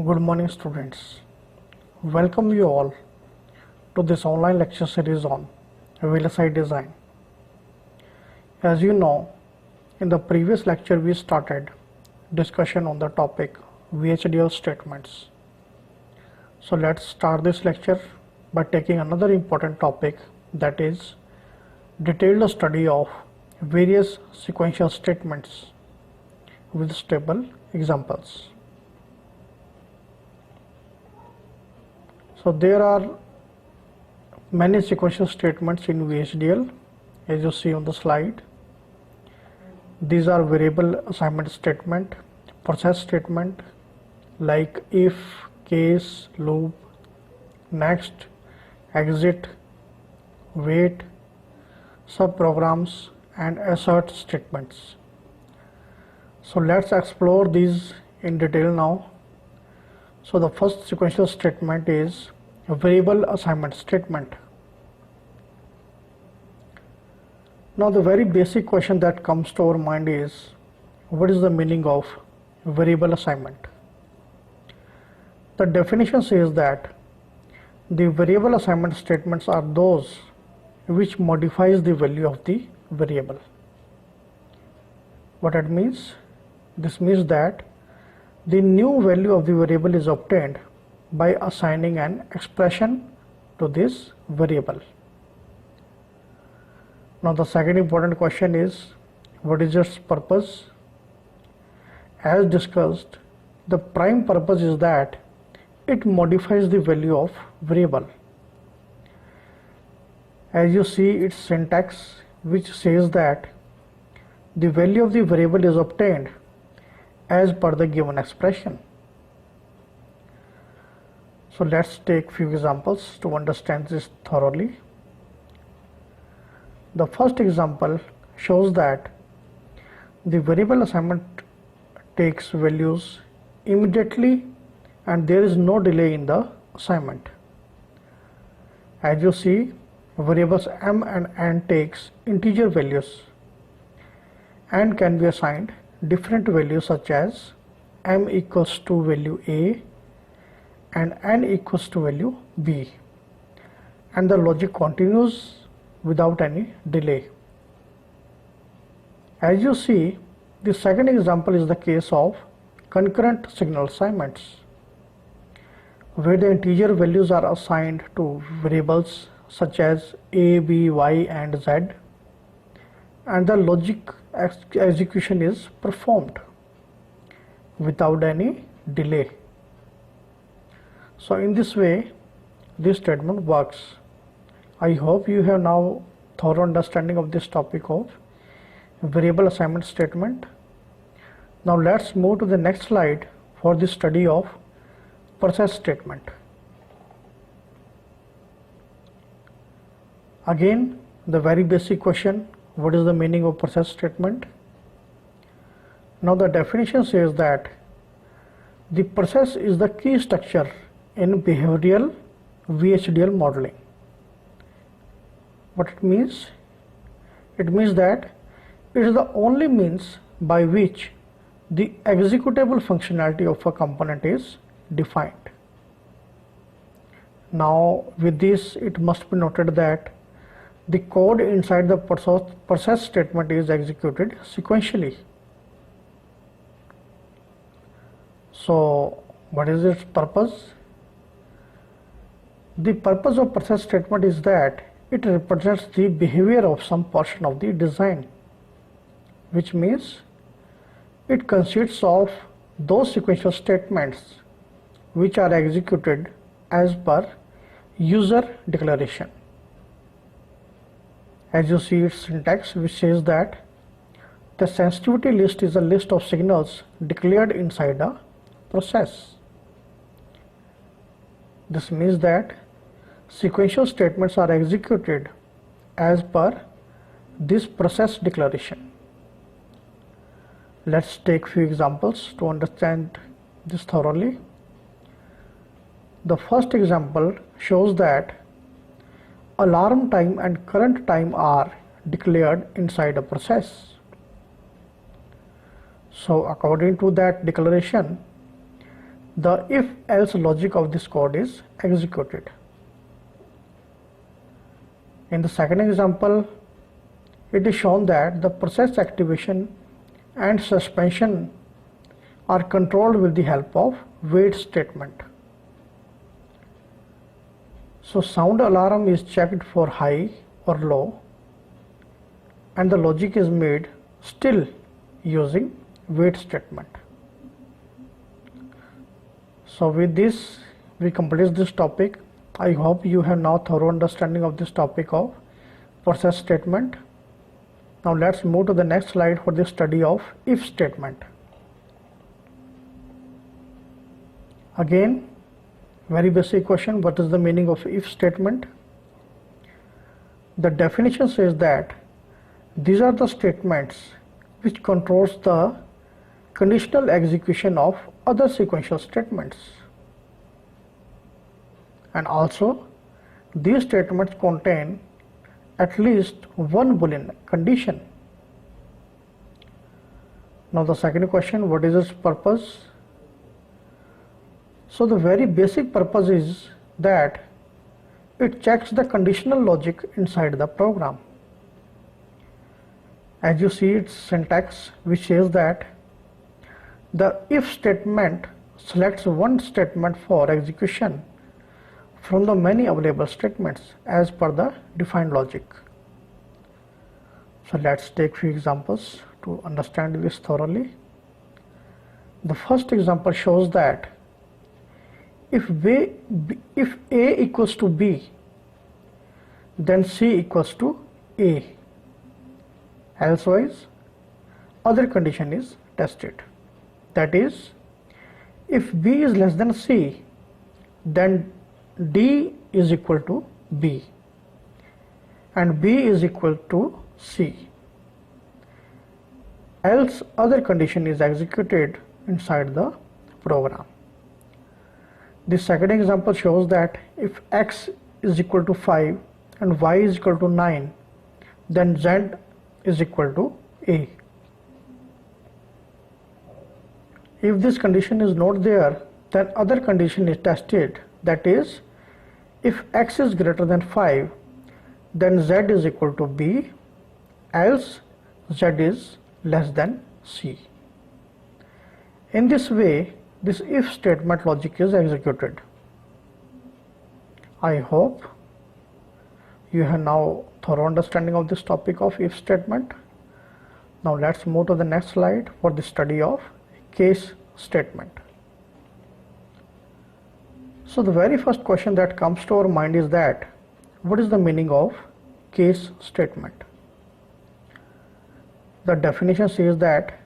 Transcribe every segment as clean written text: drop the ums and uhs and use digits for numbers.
Good morning, students. Welcome you all to this online lecture series on VLSI design. As you know, in the previous lecture we started discussion on the topic VHDL statements. So let's start this lecture by taking another important topic, that is detailed study of various sequential statements with stable examples. So there are many sequential statements in VHDL, as you see on the slide. These are variable assignment statement, process statement like if, case, loop, next, exit, wait, subprograms, and assert statements. So let's explore these in detail now. So the first sequential statement is a variable assignment statement. Now the very basic question that comes to our mind is, what is the meaning of variable assignment? The definition says that the variable assignment statements are those which modifies the value of the variable. What it means? This means that the new value of the variable is obtained by assigning an expression to this variable. Now the second important question is, what is its purpose? As discussed, the prime purpose is that it modifies the value of variable. As you see its syntax, which says that the value of the variable is obtained as per the given expression. So let's take few examples to understand this thoroughly. The first example shows that the variable assignment takes values immediately and there is no delay in the assignment. As you see, variables m and n takes integer values and can be assigned different values such as m equals to value a and n equals to value b, and the logic continues without any delay. As you see, the second example is the case of concurrent signal assignments, where the integer values are assigned to variables such as a, b, y, and z, and the logic execution is performed without any delay. So in this way, this statement works. I hope you have now thorough understanding of this topic of variable assignment statement. Now let's move to the next slide for the study of process statement. Again, the very basic question, what is the meaning of process statement? Now the definition says that the process is the key structure in behavioral VHDL modeling. What it means? It means that it is the only means by which the executable functionality of a component is defined. Now with this, it must be noted that the code inside the process statement is executed sequentially. So what is its purpose? The purpose of process statement is that it represents the behavior of some portion of the design, which means it consists of those sequential statements which are executed as per user declaration. As you see its syntax, which says that the sensitivity list is a list of signals declared inside a process. This means that sequential statements are executed as per this process declaration. Let's take few examples to understand this thoroughly. The first example shows that alarm time and current time are declared inside a process. So according to that declaration, the if-else logic of this code is executed. In the second example, it is shown that the process activation and suspension are controlled with the help of wait statement. So sound alarm is checked for high or low, and the logic is made still using wait statement. So with this we complete this topic. I hope you have now thorough understanding of this topic of process statement. Now let's move to the next slide for the study of if statement. Again, very basic question, what is the meaning of if statement? The definition says that these are the statements which controls the conditional execution of other sequential statements. And also, these statements contain at least one Boolean condition. Now the second question, what is its purpose? So the very basic purpose is that it checks the conditional logic inside the program. As you see its syntax, which says that the if statement selects one statement for execution from the many available statements as per the defined logic. So let's take few examples to understand this thoroughly. The first example shows that if A equals to B, then C equals to A. Elsewise, other condition is tested. That is, if B is less than C, then D is equal to B and B is equal to C. Else other condition is executed inside the program. The second example shows that if X is equal to 5 and Y is equal to 9, then Z is equal to A. If this condition is not there, then other condition is tested. That is, if X is greater than 5, then Z is equal to B, else Z is less than C. In this way, this if statement logic is executed. I hope you have now thorough understanding of this topic of if statement. Now let's move to the next slide for the study of case statement. So the very first question that comes to our mind is that what is the meaning of case statement? The definition says that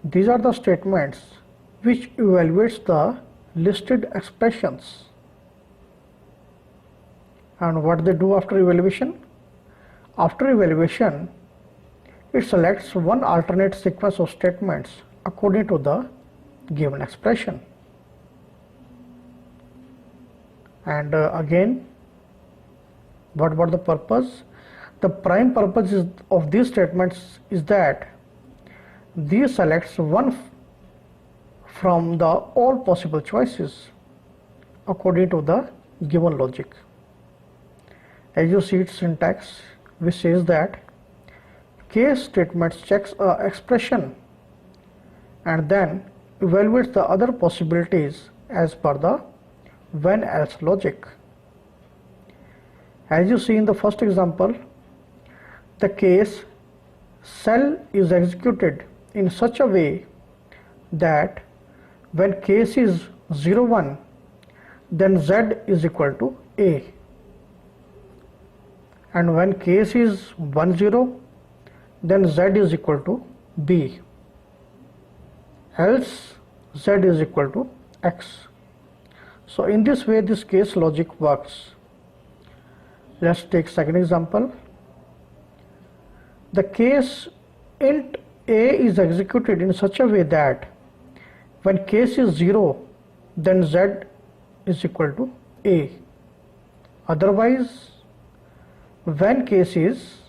these are the statements which evaluates the listed expressions. And what they do after evaluation? After evaluation, it selects one alternate sequence of statements according to the given expression. And again, what about the purpose? The prime purpose of these statements is that these selects one from the all possible choices according to the given logic. As you see its syntax, which says that case statements checks a expression and then evaluates the other possibilities as per the when else logic. As you see in the first example, the case cell is executed in such a way that when case is 0, 1, then Z is equal to A, and when case is 1, 0, then Z is equal to B, else Z is equal to X. So in this way this case logic works. Let's take second example. The case int A is executed in such a way that when case is 0, then Z is equal to A. Otherwise, when case is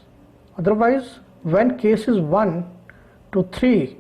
1 to 3,